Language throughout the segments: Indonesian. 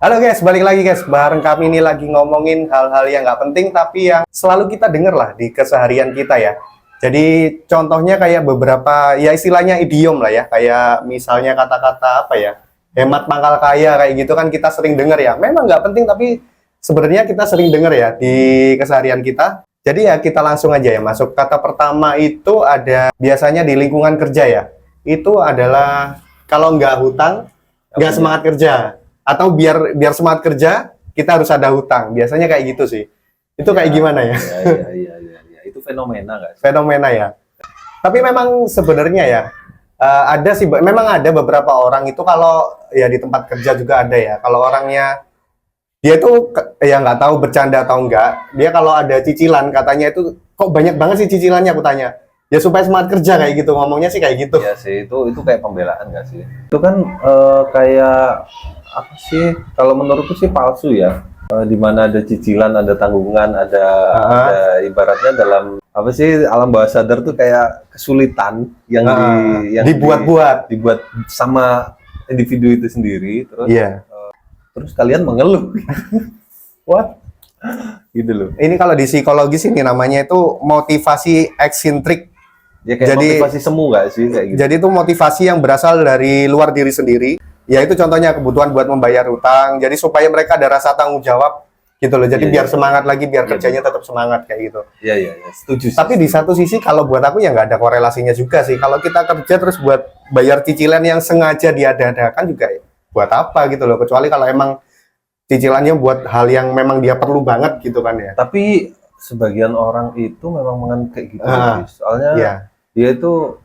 Halo guys, balik lagi guys. Bareng kami ini lagi ngomongin hal-hal yang nggak penting tapi yang selalu kita denger lah di keseharian kita ya. Jadi contohnya kayak beberapa ya istilahnya idiom lah ya. Kayak misalnya kata-kata apa ya, hemat pangkal kaya kayak gitu kan kita sering denger ya. Memang nggak penting tapi sebenarnya kita sering denger ya di keseharian kita. Jadi ya kita langsung aja ya masuk. Kata pertama itu ada biasanya di lingkungan kerja ya. Itu adalah kalau nggak hutang, nggak semangat kerja. Atau biar semangat kerja kita harus ada hutang, biasanya kayak gitu sih. Itu kayak gimana ya? Iya. Itu fenomena nggak sih? Fenomena ya. Tapi memang sebenarnya ya ada sih, memang ada beberapa orang itu kalau ya di tempat kerja juga ada ya. Kalau orangnya dia tuh ya nggak tahu bercanda atau enggak, dia kalau ada cicilan katanya itu kok banyak banget sih cicilannya, aku tanya. Ya supaya semangat kerja kayak gitu, ngomongnya sih kayak gitu. Iya sih, itu kayak pembelaan nggak sih? Itu kan kayak apa sih? Kalau menurutku sih palsu ya. Di mana ada cicilan, ada tanggungan, ada ibaratnya dalam apa sih alam bawah sadar tuh kayak kesulitan yang dibuat sama individu itu sendiri, terus terus kalian mengeluh. What? Gitu loh. Ini kalau di psikologis ini namanya itu motivasi eksintrik. Ya kayak jadi, motivasi semu nggak sih kayak gitu. Jadi itu motivasi yang berasal dari luar diri sendiri. Ya itu contohnya kebutuhan buat membayar hutang. Jadi supaya mereka ada rasa tanggung jawab gitu loh. Jadi biar semangat lagi, biar kerjanya tetap semangat kayak gitu. Iya, setuju. Tapi di satu sisi kalau buat aku ya nggak ada korelasinya juga sih. Kalau kita kerja terus buat bayar cicilan yang sengaja diada-adakan juga buat apa gitu loh. Kecuali kalau emang cicilannya buat hal yang memang dia perlu banget gitu kan ya. Tapi sebagian orang itu memang menganggap kayak gitu. Soalnya dia itu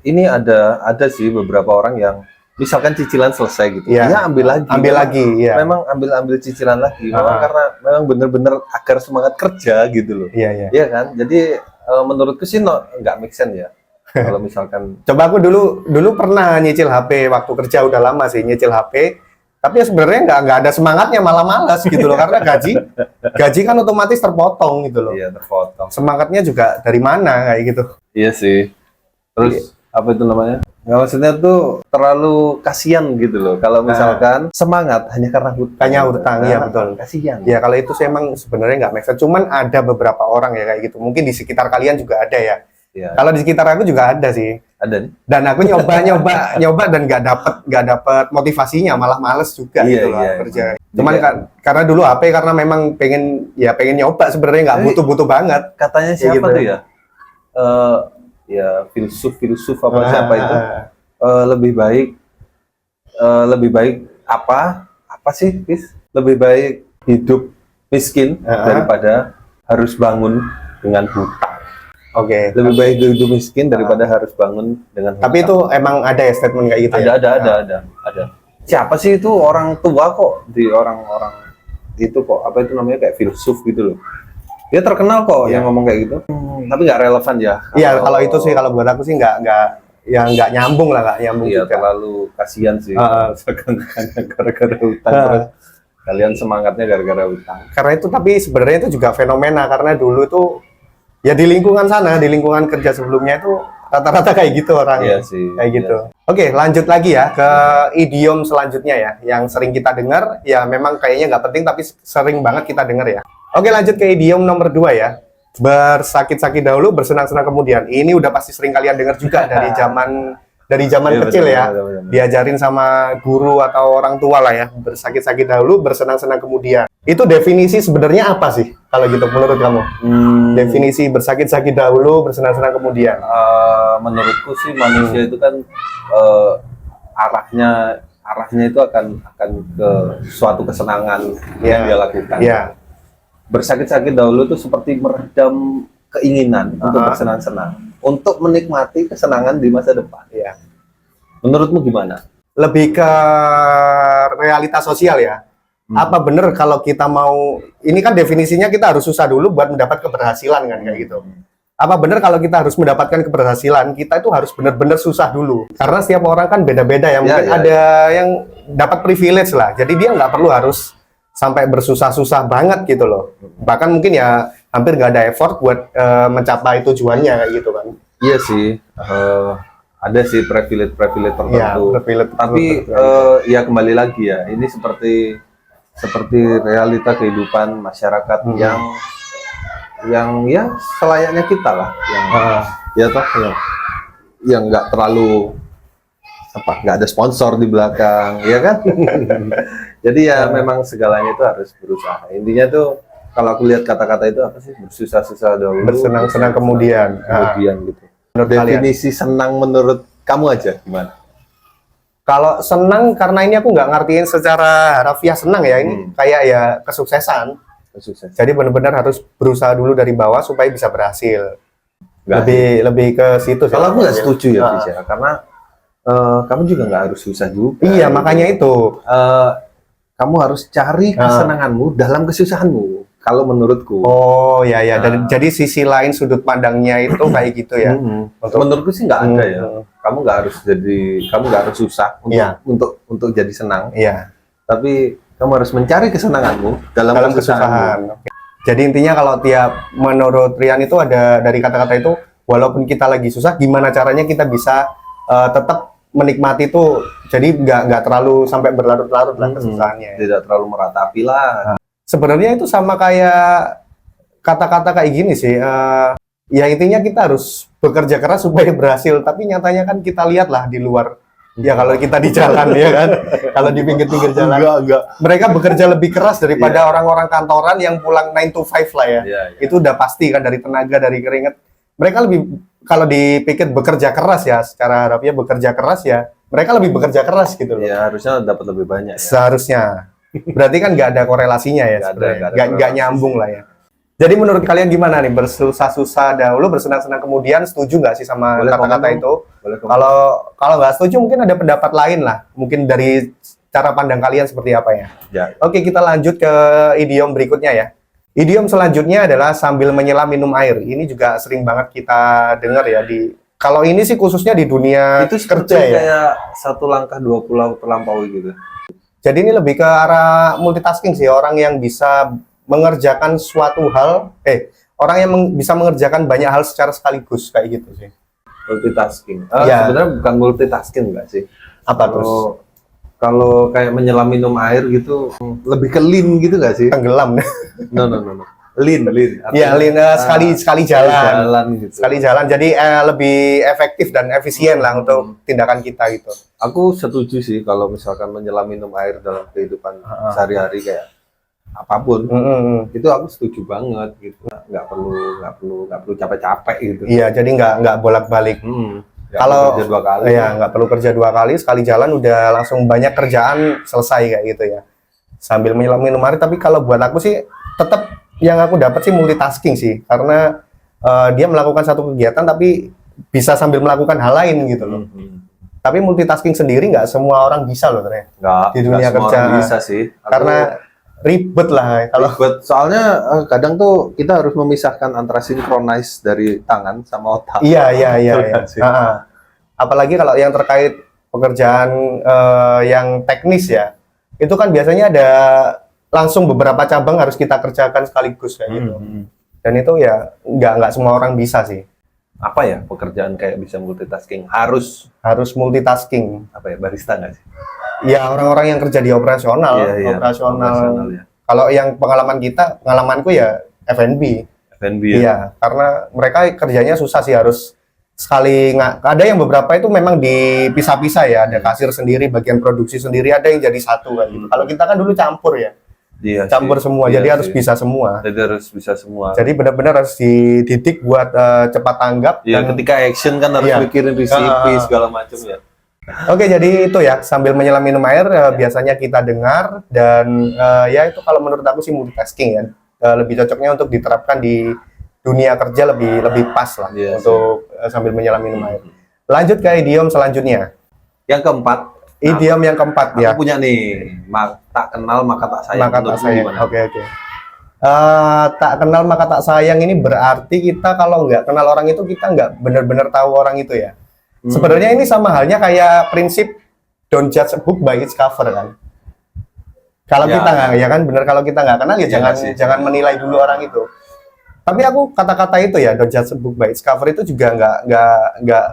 ini ada sih beberapa orang yang misalkan cicilan selesai gitu, dia ambil lagi, memang ambil cicilan lagi, memang karena memang bener-bener agar semangat kerja gitu loh. Iya kan, jadi menurutku sih nggak make sense ya. Kalau misalkan coba aku dulu pernah nyicil HP waktu kerja, udah lama sih nyicil HP, tapi ya sebenarnya nggak ada semangatnya, malah malas gitu loh, karena gaji kan otomatis terpotong gitu loh. Iya, terpotong. Semangatnya juga dari mana kayak gitu. Iya sih. Terus apa itu namanya? Nggak, maksudnya tuh terlalu kasihan gitu loh. Kalau misalkan semangat hanya karena hutang. Iya betul. Kasihan. Ya kalau itu sih emang sebenarnya nggak make sense. Cuman ada beberapa orang ya kayak gitu. Mungkin di sekitar kalian juga ada ya. Kalau di sekitar aku juga ada sih. Ada nih. Dan aku nyoba dan nggak dapet motivasinya, malah males juga gitu loh kerja. Cuman karena dulu HP karena memang pengen nyoba, sebenarnya nggak butuh banget. Katanya siapa gitu tuh ya? Ya filsuf apa siapa itu lebih baik apa sih lebih baik hidup miskin daripada harus bangun dengan hutang. Lebih baik hidup miskin daripada harus bangun dengan hutang. Tapi itu emang ada ya statement kayak gitu? Ada. Siapa sih itu orang tua kok, di orang-orang itu kok apa itu namanya kayak filsuf gitu loh. Dia terkenal kok yang ngomong kayak gitu. Tapi nggak relevan ya. Iya, kalau itu sih kalau buat aku sih nggak nyambung lah, nggak nyambung. Iya, terlalu kasihan sih. Gara-gara hutang terus kalian semangatnya gara-gara hutang. Karena itu, tapi sebenarnya itu juga fenomena karena dulu itu ya di lingkungan sana, di lingkungan kerja sebelumnya itu rata-rata kayak gitu orang. Iya sih. Kayak gitu. Oke, lanjut lagi ya ke idiom selanjutnya ya, yang sering kita dengar. Ya memang kayaknya nggak penting tapi sering banget kita dengar ya. Oke, lanjut ke idiom nomor 2 ya. Bersakit-sakit dahulu, bersenang-senang kemudian. Ini udah pasti sering kalian dengar juga dari zaman kecil ya. Betul. Diajarin sama guru atau orang tua lah ya. Bersakit-sakit dahulu, bersenang-senang kemudian. Itu definisi sebenarnya apa sih kalau gitu menurut kamu? Definisi bersakit-sakit dahulu, bersenang-senang kemudian. Menurutku sih manusia itu kan arahnya itu akan ke suatu kesenangan yang dia lakukan. Bersakit-sakit dahulu itu seperti meredam keinginan untuk bersenang-senang, untuk menikmati kesenangan di masa depan. Menurutmu gimana? Lebih ke realitas sosial ya. Apa benar kalau kita mau, ini kan definisinya kita harus susah dulu buat mendapat keberhasilan kan kayak gitu. Apa benar kalau kita harus mendapatkan keberhasilan, kita itu harus benar-benar susah dulu? Karena setiap orang kan beda-beda ya. Mungkin ada yang dapat privilege lah. Jadi dia nggak perlu harus sampai bersusah-susah banget gitu loh. Bahkan mungkin ya hampir nggak ada effort buat mencapai tujuannya kayak gitu kan. Iya sih. ada sih privilege tertentu. Ya, privilege tapi ya kembali lagi ya, ini seperti realita kehidupan masyarakat yang ya selayaknya kita lah, yang ya toh yang nggak terlalu nggak ada sponsor di belakang, ya kan? Jadi ya memang segalanya itu harus berusaha. Intinya tuh kalau aku lihat kata-kata itu apa sih? Bersusah-susah dahulu, bersenang-senang kemudian gitu. Menurut definisi senang menurut kamu aja gimana? Kalau senang, karena ini aku nggak ngertiin secara harafiah senang ya, ini kayak ya kesuksesan. Jadi benar-benar harus berusaha dulu dari bawah supaya bisa berhasil. Lebih ke situ. Kalau aku nggak setuju ya, Fis, ya, karena kamu juga nggak harus susah juga. Iya, makanya itu. Kamu harus cari kesenanganmu dalam kesusahanmu. Kalau menurutku. Oh ya ya. Jadi sisi lain sudut pandangnya itu kayak gitu ya. Menurutku sih nggak ada ya. Kamu nggak harus susah untuk jadi senang. Iya. Tapi kamu harus mencari kesenanganmu dalam kesusahan. Jadi intinya kalau tiap menurut Rian itu ada dari kata-kata itu, walaupun kita lagi susah, gimana caranya kita bisa tetap menikmati itu, jadi nggak terlalu sampai berlarut-larut lah kesusahannya. Tidak terlalu meratapi lah. Sebenarnya itu sama kayak kata-kata kayak gini sih. Ya intinya kita harus bekerja keras supaya berhasil. Tapi nyatanya kan kita lihat lah di luar. Ya kalau kita di jalan ya kan, kalau di pinggir-pinggir jalan, mereka bekerja lebih keras daripada orang-orang kantoran yang pulang 9 to 5 lah ya. Itu udah pasti kan, dari tenaga, dari keringat. Mereka lebih, kalau dipikir bekerja keras ya, secara harafiah bekerja keras ya, mereka lebih bekerja keras gitu loh. Ya harusnya dapat lebih banyak. Ya. Seharusnya. Berarti kan nggak ada korelasinya ya, nggak nyambung lah ya. Jadi menurut kalian gimana nih, bersusah-susah dahulu, bersenang-senang kemudian, setuju nggak sih sama kata-kata itu? Kalau nggak setuju mungkin ada pendapat lain lah, mungkin dari cara pandang kalian seperti apa ya? Oke, kita lanjut ke idiom berikutnya ya. Idiom selanjutnya adalah sambil menyelam minum air. Ini juga sering banget kita dengar ya kalau ini sih khususnya di dunia itu kerja ya. Kayak satu langkah dua pulau terlampaui gitu. Jadi ini lebih ke arah multitasking sih, orang yang bisa mengerjakan suatu hal, orang yang bisa mengerjakan banyak hal secara sekaligus kayak gitu sih. Multitasking. Sebenarnya bukan multitasking enggak sih? Apa terus? Kalau kayak menyelam minum air gitu, lebih ke lean gitu nggak sih? Tenggelam. No. Lean. Iya, lean sekali jalan. Gitu. Sekali jalan. Jadi lebih efektif dan efisien lah untuk tindakan kita gitu. Aku setuju sih kalau misalkan menyelam minum air dalam kehidupan sehari-hari kayak apapun. Itu aku setuju banget gitu. Nggak perlu capek-capek gitu. Iya, jadi nggak bolak-balik. Kalau nggak perlu kerja 2 kali, sekali jalan udah langsung banyak kerjaan selesai kayak gitu ya. Sambil menyelam minum air. Tapi kalau buat aku sih tetap yang aku dapat sih multitasking sih, karena dia melakukan satu kegiatan tapi bisa sambil melakukan hal lain gitu loh. Tapi multitasking sendiri nggak semua orang bisa loh ternyata. Di dunia kerja bisa sih. Karena ribet lah kalau soalnya kadang tuh kita harus memisahkan antara synchronize dari tangan sama otak. Iya. Apalagi kalau yang terkait pekerjaan yang teknis ya, itu kan biasanya ada langsung beberapa cabang harus kita kerjakan sekaligus kayak gitu. Dan itu ya nggak semua orang bisa sih. Apa ya pekerjaan kayak bisa multitasking? Harus multitasking. Apa ya, barista nggak sih? Ya orang-orang yang kerja di operasional. Operasional ya. Kalau yang pengalamanku ya F&B ya. Iya, karena mereka kerjanya susah sih, harus sekali ada yang beberapa itu memang dipisah-pisah ya, ada kasir sendiri, bagian produksi sendiri, ada yang jadi satu kan gitu. Kalau kita kan dulu campur ya. Iya, campur semua, jadi harus bisa semua. Jadi benar-benar harus dididik buat cepat tanggap. Ya, ketika action kan harus mikirin resipi segala macam ya. Oke, jadi itu ya, sambil menyelam minum air biasanya kita dengar, dan ya itu kalau menurut aku sih multitasking ya. Lebih cocoknya untuk diterapkan di dunia kerja, lebih pas lah untuk sambil menyelam minum air. Lanjut ke idiom selanjutnya. Yang keempat. Idiom yang keempat ya. Aku punya nih, tak kenal maka tak sayang. Maka tak sayang. Oke. Tak kenal maka tak sayang ini berarti kita kalau nggak kenal orang itu, kita nggak benar-benar tahu orang itu ya. Sebenarnya ini sama halnya kayak prinsip don't judge a book by its cover kan. Kalau kita nggak, ya kan benar, kalau kita nggak kenal ya jangan menilai dulu orang itu. Tapi aku kata-kata itu ya, don't judge a book by its cover itu juga nggak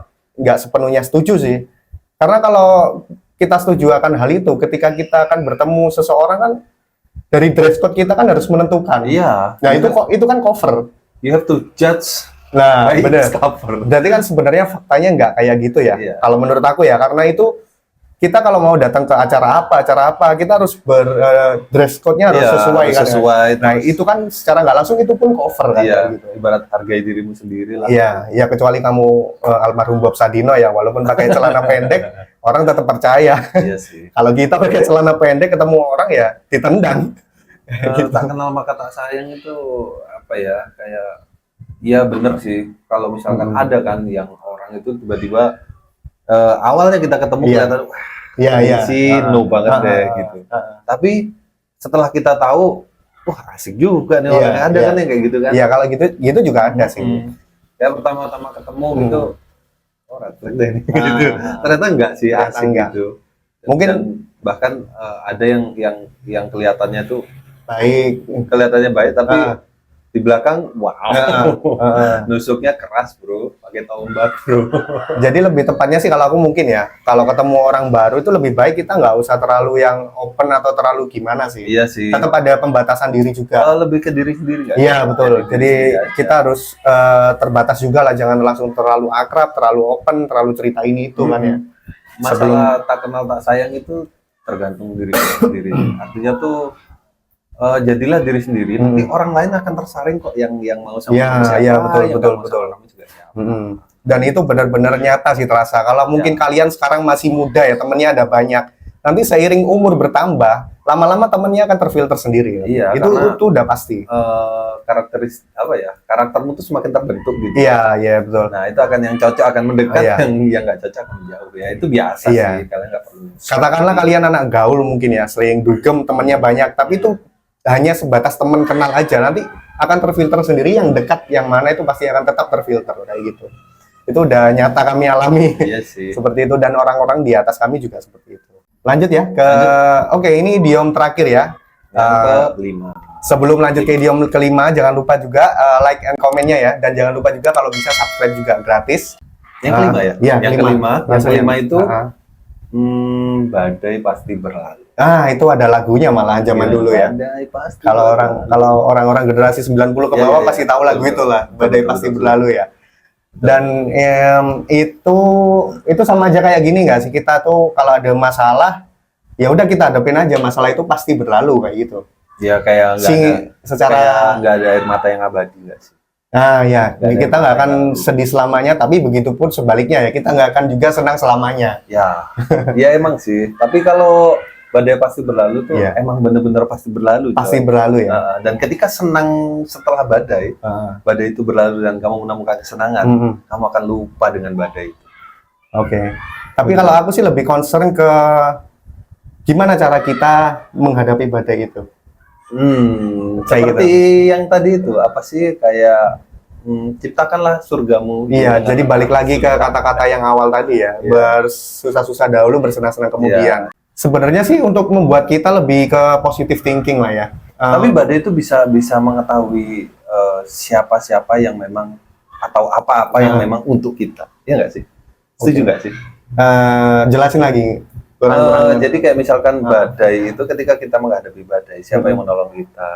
nggak sepenuhnya setuju sih. Karena kalau kita setuju akan hal itu, ketika kita akan bertemu seseorang kan dari dress code kita kan harus menentukan. Iya. Nah itu kan cover. You have to judge. Nah, by benar. its cover. Berarti kan sebenarnya faktanya nggak kayak gitu ya. Iya. Kalau menurut aku ya, karena itu kita kalau mau datang ke acara apa, kita harus dress code-nya harus Iya, sesuai kan. sesuai. Nah, Terus, itu kan secara nggak langsung itu pun cover kan. iya, gitu. ibarat hargai dirimu sendiri lah. Iya, ya kecuali kamu almarhum Bob Sadino ya, walaupun pakai celana pendek, orang tetap percaya. Iya sih. Kalau kita pakai celana pendek ketemu orang ya ditendang. Tak kenal maka tak sayang itu apa ya, kayak ya bener sih. Kalau misalkan ada kan yang orang itu tiba-tiba awalnya kita ketemu kelihatan wah Iya. sih no banget deh gitu. Tapi setelah kita tahu wah asik juga nih orangnya, ada kan yang kayak gitu kan. Iya, kalau gitu juga ada sih. Ya pertama-tama ketemu gitu oh retret deh nih gitu. Ternyata enggak sih, asik gitu. Mungkin dan bahkan ada yang kelihatannya tuh kelihatannya baik tapi di belakang wow nusuknya keras bro, pakai tombak bro. Jadi lebih tepatnya sih kalau aku mungkin ya, kalau ketemu orang baru itu lebih baik kita nggak usah terlalu yang open atau terlalu gimana sih. Iya sih, tetap ada pembatasan diri juga. Lebih ke diri sendiri kan. Iya betul, jadi kita harus terbatas juga lah, jangan langsung terlalu akrab, terlalu open, terlalu cerita ini itu kan ya. Masalah tak kenal tak sayang itu tergantung diri sendiri. Artinya tuh jadilah diri sendiri, nanti orang lain akan tersaring kok yang mau sama siapa. Iya betul. Juga Dan itu benar-benar nyata sih terasa. Kalau mungkin kalian sekarang masih muda ya, temennya ada banyak. Nanti seiring umur bertambah, lama-lama temennya akan terfilter sendiri. Iya, itu udah pasti. Karaktermu tuh semakin terbentuk gitu. Iya betul. Nah itu akan yang cocok akan mendekat, yang nggak cocok akan menjauh ya. Itu biasa sih, kalian nggak perlu. Katakanlah kalian anak gaul mungkin ya, sering dugem, temennya banyak, tapi itu hanya sebatas teman kenal aja, nanti akan terfilter sendiri, yang dekat yang mana itu pasti akan tetap terfilter kayak gitu. Itu udah nyata kami alami. Iya sih. Seperti itu, dan orang-orang di atas kami juga seperti itu. Lanjut ya ke oke, ini idiom terakhir ya. Yang kelima. Sebelum lanjut ke idiom kelima, jangan lupa juga like and komennya ya, dan jangan lupa juga kalau bisa subscribe juga gratis. Yang kelima ya? Iya, yang kelima itu badai pasti berlalu. Itu ada lagunya malah zaman dulu ya. Kalau orang-orang generasi 90 ke bawah pasti tahu lagu itu lah, badai pasti berlalu ya. Dan itu sama aja kayak gini nggak sih, kita tuh kalau ada masalah ya udah kita hadapin aja, masalah itu pasti berlalu kayak gitu. Ya kayak nggak ada air mata yang abadi nggak sih? Nah ya, kita nggak akan sedih selamanya, tapi begitu pun sebaliknya ya, kita nggak akan juga senang selamanya. Ya, ya emang sih. Tapi kalau badai pasti berlalu tuh emang bener-bener pasti berlalu. Pasti berlalu ya. Dan ketika senang setelah badai, badai itu berlalu dan kamu menemukan kesenangan, kamu akan lupa dengan badai itu. Oke. Tapi kalau aku sih lebih concern ke gimana cara kita menghadapi badai itu. Seperti yang tadi itu, apa sih, kayak ciptakanlah surgamu. Iya, jadi balik lagi ke kata-kata yang awal tadi ya, bersusah-susah dahulu, bersenang-senang kemudian. Sebenarnya sih untuk membuat kita lebih ke positive thinking lah ya. Tapi badai itu bisa mengetahui siapa-siapa yang memang atau apa-apa yang memang untuk kita, ya nggak sih? Setuju nggak sih? Jelasin lagi. Jadi kayak misalkan badai itu, ketika kita menghadapi badai, siapa yang menolong kita,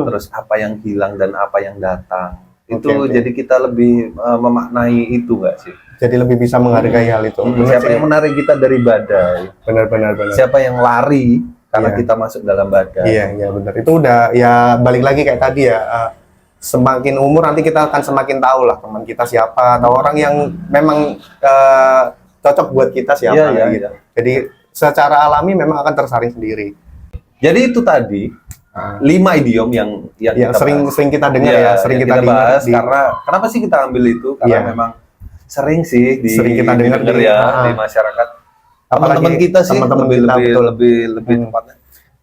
terus apa yang hilang dan apa yang datang, itu jadi kita lebih memaknai itu nggak sih? Jadi lebih bisa menghargai hal itu. Siapa yang menarik kita dari badai? Benar. Siapa yang lari karena kita masuk dalam badai? Iya benar. Itu udah ya balik lagi kayak tadi ya. Semakin umur nanti kita akan semakin tahu lah teman kita siapa, atau orang yang memang cocok buat kita siapa gitu. Jadi secara alami memang akan tersaring sendiri. Jadi itu tadi 5 idiom yang sering kita dengar sering kita bahas. Karena kenapa sih kita ambil itu? Karena memang sering sih kita dengar di masyarakat. Teman-teman kita sih lebih tepatnya.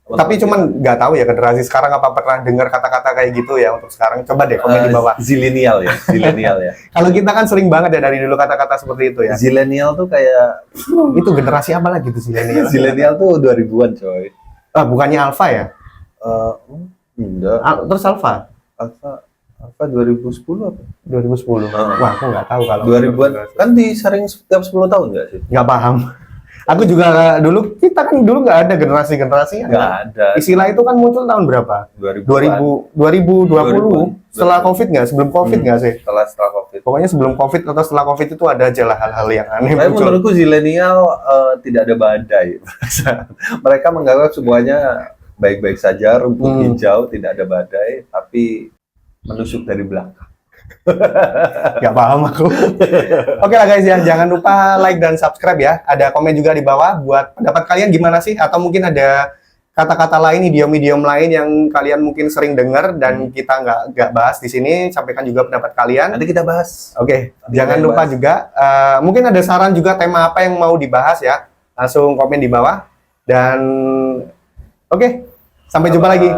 Tapi cuman nggak tahu ya generasi sekarang apa pernah dengar kata-kata kayak gitu ya untuk sekarang. Coba deh komen di bawah. Zilenial ya. Kalau kita kan sering banget ya dari dulu kata-kata seperti itu ya. Zilenial tuh kayak itu generasi apa lagi tuh zilenial? Zilenial tuh 2000-an coy. Bukannya alpha ya? Enggak. Terus alpha? Alpha Apa 2010 apa? 2010. Wah, aku nggak tahu kalau 2000-an. Kan disaring setiap 10 tahun nggak sih? Nggak paham. Aku juga dulu, kita kan dulu nggak ada generasi-generasi. Nggak ada. Istilah itu kan muncul tahun berapa? 2020. Setelah COVID nggak? Sebelum COVID nggak sih? Setelah COVID. Pokoknya sebelum COVID atau setelah COVID itu ada aja lah hal-hal yang aneh Tapi muncul. menurutku zilenial tidak ada badai. Mereka menganggap semuanya baik-baik saja, rumput hijau, tidak ada badai, tapi menusuk dari belakang. Gak paham aku. Oke lah guys ya, jangan lupa like dan subscribe ya. Ada komen juga di bawah buat pendapat kalian gimana sih, atau mungkin ada kata-kata lain, idiom-idiom lain yang kalian mungkin sering dengar dan kita nggak bahas di sini. Sampaikan juga pendapat kalian. Nanti kita bahas. Oke, jangan lupa juga mungkin ada saran juga tema apa yang mau dibahas ya. Langsung komen di bawah dan oke, sampai jumpa lagi.